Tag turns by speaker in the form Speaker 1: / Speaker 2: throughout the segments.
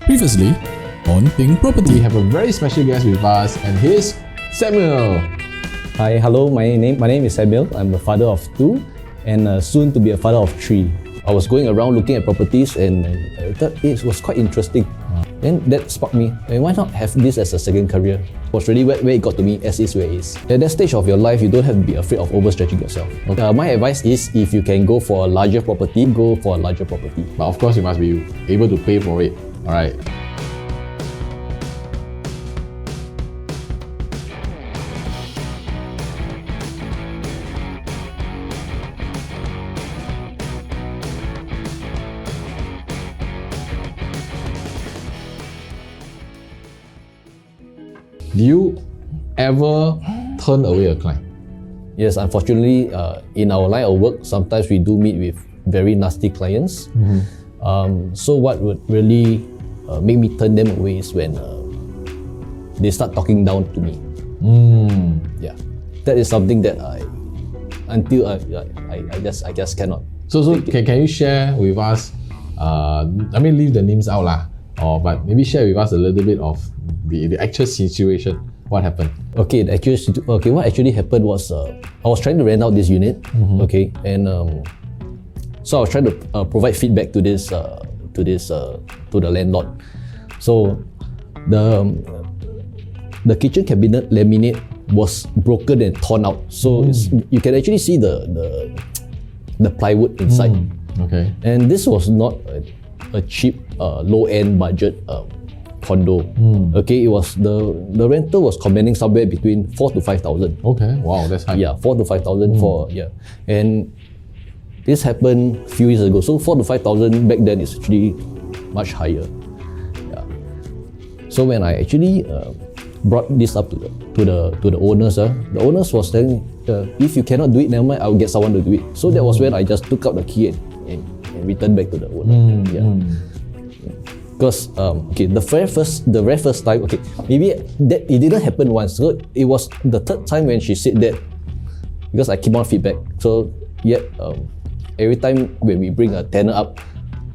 Speaker 1: Previously on Pink Property.
Speaker 2: We have a very special guest with us, and here's Samuel.
Speaker 3: Hi, hello. My name is Samuel. I'm a father of two, and soon to be a father of three. I was going around looking at properties, and I thought it was quite interesting. And that sparked me. And why not have this as a second career? It was really where it got to me, as is where it is. At that stage of your life, you don't have to be afraid of overstretching yourself. Okay. My advice is, if you can go for a larger property, go for a larger property.
Speaker 2: But of course, you must be able to pay for it. All right. Do you ever turn away a client?
Speaker 3: Yes, unfortunately, in our line of work, sometimes we do meet with very nasty clients. So what would really make me turn them away is when they start talking down to me. Yeah, that is something that I just cannot.
Speaker 2: So can you share with us? Leave the names out lah. But maybe share with us a little bit of the actual situation. What happened?
Speaker 3: Okay, what actually happened was I was trying to rent out this unit. Okay, and so I was trying to provide feedback to the landlord. So the kitchen cabinet laminate was broken and torn out. So you can actually see the plywood inside.
Speaker 2: Okay.
Speaker 3: And this was not a cheap, low-end budget condo. Okay, it was the rental was commanding somewhere between 4,000 to 5,000.
Speaker 2: Okay, wow, that's high.
Speaker 3: Yeah, 4,000 to 5,000 for and this happened a few years ago. So 4,000 to 5,000 back then is actually much higher. Yeah. So when I actually brought this up to the owners, the owners was saying, if you cannot do it, never mind, I'll get someone to do it. So that was when I just took out the key and returned back to the owner. Because the very first time, okay, maybe that it didn't happen once. So it was the third time when she said that, because I keep on feedback. So every time when we bring a tenant up,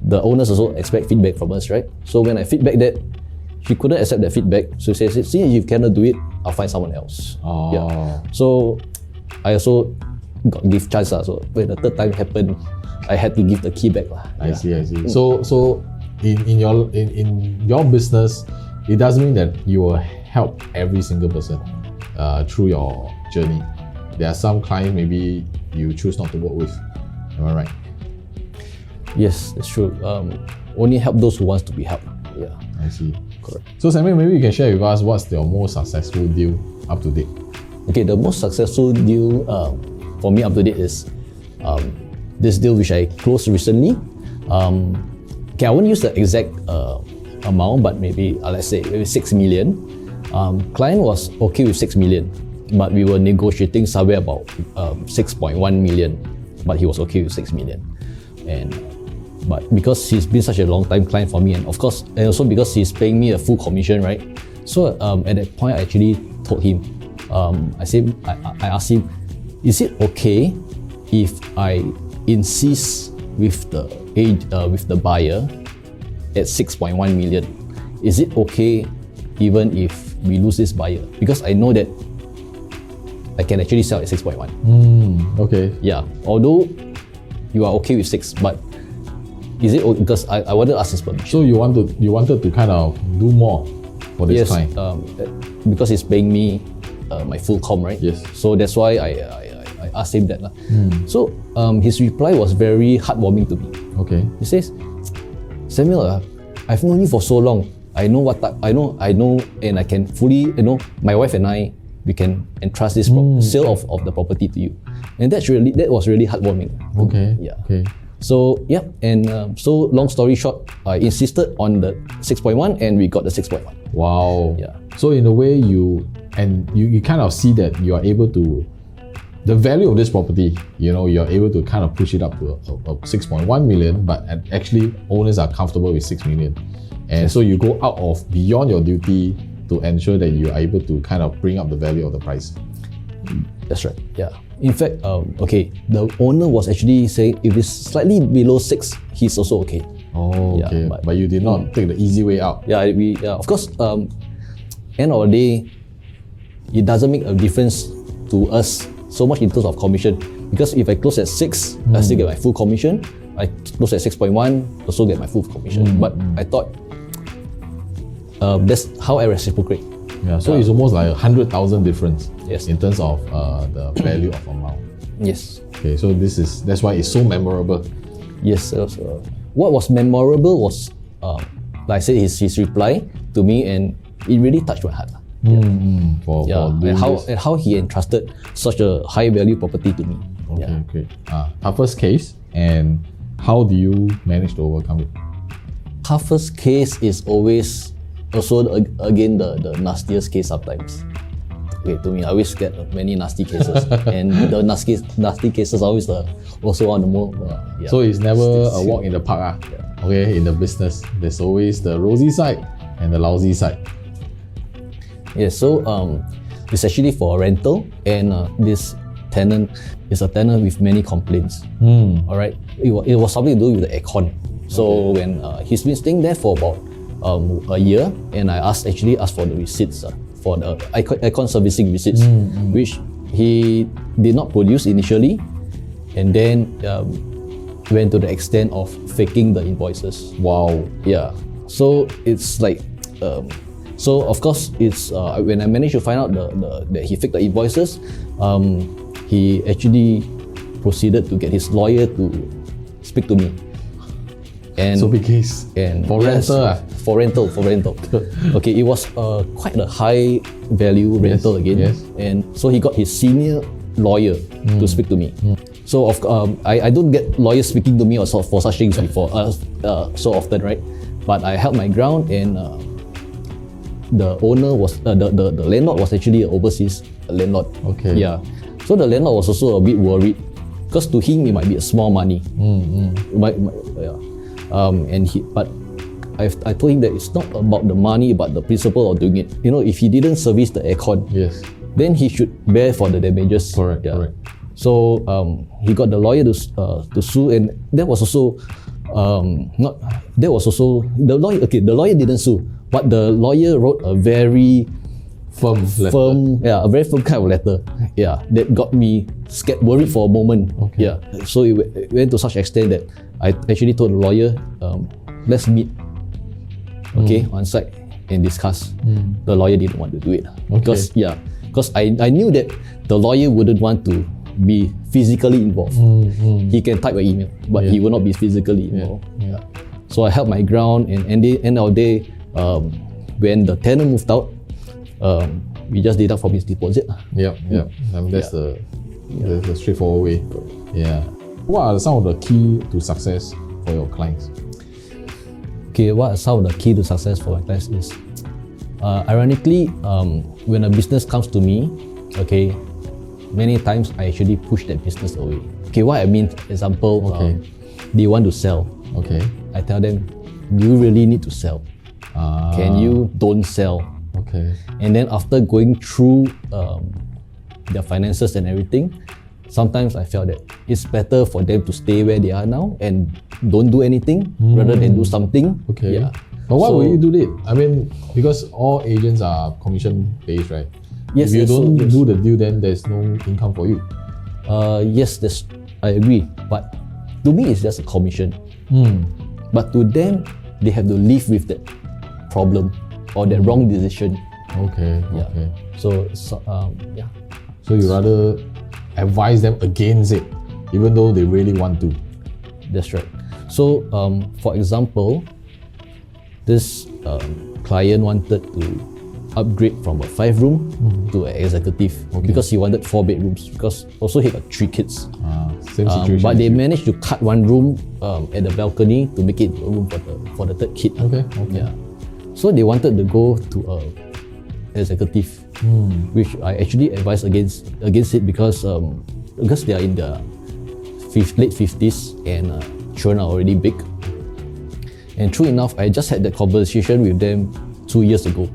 Speaker 3: the owners also expect feedback from us, right? So when I feedback that, she couldn't accept that feedback. So she says, see, if you cannot do it, I'll find someone else. Yeah. So I also give chance. So when the third time happened, I had to give the key back.
Speaker 2: I see. So in your business, it doesn't mean that you will help every single person through your journey. There are some clients maybe you choose not to work with. Am I right?
Speaker 3: Yes, that's true. Only help those who wants to be helped. Yeah.
Speaker 2: I see.
Speaker 3: Correct.
Speaker 2: So Samuel, maybe you can share with us what's your most successful deal up to date?
Speaker 3: Okay, the most successful deal for me up to date is this deal which I closed recently. Okay, I won't use the exact amount, but maybe let's say maybe 6 million. Client was okay with 6 million, but we were negotiating somewhere about 6.1 million, but he was okay with 6 million. But because he's been such a long time client for me, and of course, and also because he's paying me a full commission, right? So at that point, I actually told him, I asked him, is it okay if I insist with the buyer at 6.1 million? Is it okay even if we lose this buyer? Because I know that I can actually sell at 6.1.
Speaker 2: Okay.
Speaker 3: Yeah. Although you are okay with 6, but is it okay? Because I wanted to ask his permission.
Speaker 2: So you wanted to kind of do more for this client?
Speaker 3: Because he's paying me my full com, right?
Speaker 2: Yes.
Speaker 3: So that's why I asked him that. So his reply was very heartwarming to me.
Speaker 2: Okay.
Speaker 3: He says, Samuel, I've known you for so long. I know, and I can fully, my wife and I, we can entrust this sale of the property to you. And that was really heartwarming.
Speaker 2: Okay.
Speaker 3: Yeah.
Speaker 2: Okay.
Speaker 3: So yeah, and so long story short, I insisted on the 6.1 and we got the 6.1.
Speaker 2: Wow.
Speaker 3: Yeah.
Speaker 2: So in a way, you kind of see that you are able to, the value of this property, you're able to kind of push it up to a 6.1 million, but actually owners are comfortable with 6 million. And so you go out of beyond your duty to ensure that you are able to kind of bring up the value of the price.
Speaker 3: That's right. Yeah. In fact, the owner was actually saying if it's slightly below 6, he's also okay.
Speaker 2: Oh,
Speaker 3: Yeah,
Speaker 2: okay. But you did not take the easy way out.
Speaker 3: Yeah, of course, end of the day, it doesn't make a difference to us so much in terms of commission, because if I close at 6, I still get my full commission. I close at 6.1, also get my full commission. But I thought that's how I reciprocate.
Speaker 2: Yeah, so it's almost like 100,000 difference.
Speaker 3: Yes.
Speaker 2: In terms of the value of amount.
Speaker 3: Yes.
Speaker 2: Okay, so that's why it's so memorable.
Speaker 3: Yes. What was memorable was, like I said, his reply to me, and it really touched my heart.
Speaker 2: For doing this.
Speaker 3: And how he entrusted such a high value property to me.
Speaker 2: Okay, great. Toughest case, and how do you manage to overcome it?
Speaker 3: Toughest case is always also again the nastiest case sometimes. Okay, to me, I always get many nasty cases, and the nasty cases are always also on the more.
Speaker 2: So it's never a walk in the park. Okay, in the business, there's always the rosy side and the lousy side.
Speaker 3: Yeah, so it's actually for a rental, and this tenant is a tenant with many complaints. All right, it was something to do with the aircon. So when he's been staying there for about a year, and I actually asked for the receipts for the aircon servicing receipts, which he did not produce initially, and then went to the extent of faking the invoices.
Speaker 2: Wow.
Speaker 3: Yeah. So it's like, so of course it's when I managed to find out that he faked the invoices, he actually proceeded to get his lawyer to speak to me. And
Speaker 2: so big case.
Speaker 3: And
Speaker 2: for rental.
Speaker 3: For rental. Okay, it was quite a high value rental again.
Speaker 2: Yes.
Speaker 3: And so he got his senior lawyer to speak to me. So I don't get lawyers speaking to me or for such things before so often, right? But I held my ground, and the owner was the landlord was actually an overseas landlord.
Speaker 2: Okay.
Speaker 3: Yeah. So the landlord was also a bit worried, because to him it might be a small money. But I told him that it's not about the money, but the principle of doing it. You know, if he didn't service the aircon,
Speaker 2: yes,
Speaker 3: then he should bear for the damages.
Speaker 2: Correct.
Speaker 3: So he got the lawyer to sue, and that was also the lawyer. Okay, the lawyer didn't sue, but the lawyer wrote a very
Speaker 2: firm
Speaker 3: a very firm kind of letter. Yeah, that got me scared, worried for a moment.
Speaker 2: Okay.
Speaker 3: Yeah, so it went to such extent that I actually told the lawyer, let's meet. Okay, on site and discuss. The lawyer didn't want to do it because I knew that the lawyer wouldn't want to be physically involved. He can type an email, but he will not be physically involved. Yeah. So I held my ground, and at the end of the day, when the tenant moved out, we just deduct from his deposit.
Speaker 2: I mean, that's the straightforward way. Yeah. What are some of the key to success for your clients?
Speaker 3: Okay, what are some of the key to success for my clients is, ironically, when a business comes to me, okay, many times I actually push that business away. Okay, what I mean, example, they want to sell.
Speaker 2: Okay.
Speaker 3: I tell them, you really need to sell. Can you don't sell?
Speaker 2: Okay.
Speaker 3: And then after going through their finances and everything, sometimes I felt that it's better for them to stay where they are now and don't do anything rather than do something.
Speaker 2: Okay.
Speaker 3: Yeah.
Speaker 2: But why would you do it? I mean, because all agents are commission based, right?
Speaker 3: Yes.
Speaker 2: If you don't do the deal, then there's no income for you.
Speaker 3: Yes, I agree. But to me, it's just a commission. But to them, they have to live with that problem or that wrong decision.
Speaker 2: Okay.
Speaker 3: Yeah.
Speaker 2: Okay.
Speaker 3: So
Speaker 2: you rather advise them against it, even though they really want to.
Speaker 3: That's right. So, for example, this client wanted to upgrade from a 5-room to an executive because he wanted 4 bedrooms, because also he got 3 kids.
Speaker 2: Same situation.
Speaker 3: But they managed to cut 1 room at the balcony to make it a room for the 3rd kid.
Speaker 2: Okay.
Speaker 3: Yeah. So they wanted to go to a executive, which I actually advised against it because they are in the late 50s and children are already big. And true enough, I just had that conversation with them 2 years ago.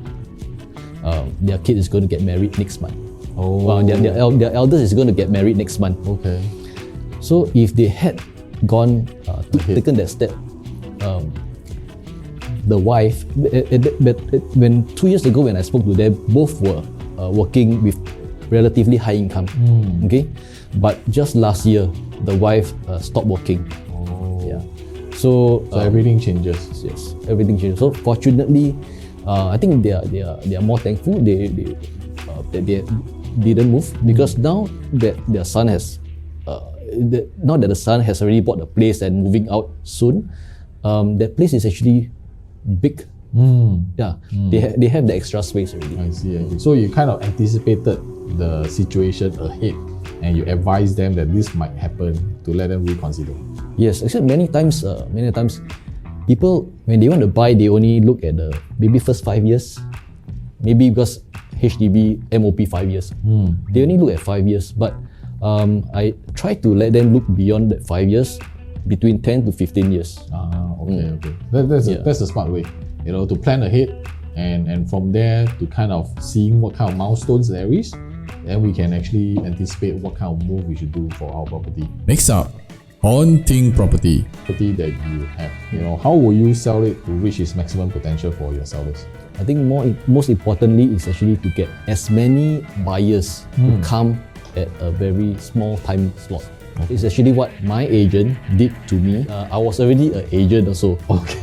Speaker 3: Their kid is going to get married next month. Their eldest is going to get married next month.
Speaker 2: Okay.
Speaker 3: So if they had taken that step, the wife, when 2 years ago when I spoke to them, both were working with relatively high income. Okay, but just last year, the wife stopped working. Yeah. So
Speaker 2: everything changes.
Speaker 3: Yes, everything changes. So fortunately, I think they are more thankful that they didn't move, because now that their son has now that the son has already bought a place and moving out soon, that place is actually big. Yeah, they have the extra space already.
Speaker 2: I see. So you kind of anticipated the situation ahead, and you advised them that this might happen to let them reconsider.
Speaker 3: Yes, actually many times people, when they want to buy, they only look at the maybe first 5 years, maybe because HDB MOP 5 years. They only look at 5 years, but I try to let them look beyond that 5 years, between 10 to 15 years.
Speaker 2: Okay. That's a smart way, to plan ahead, and from there to kind of seeing what kind of milestones there is, then we can actually anticipate what kind of move we should do for our property.
Speaker 1: Next up, haunting property.
Speaker 2: Property that you have, how will you sell it to reach its maximum potential for your sellers?
Speaker 3: I think most importantly is actually to get as many buyers to come at a very small time slot. It's actually what my agent did to me. I was already an agent also.
Speaker 2: Okay.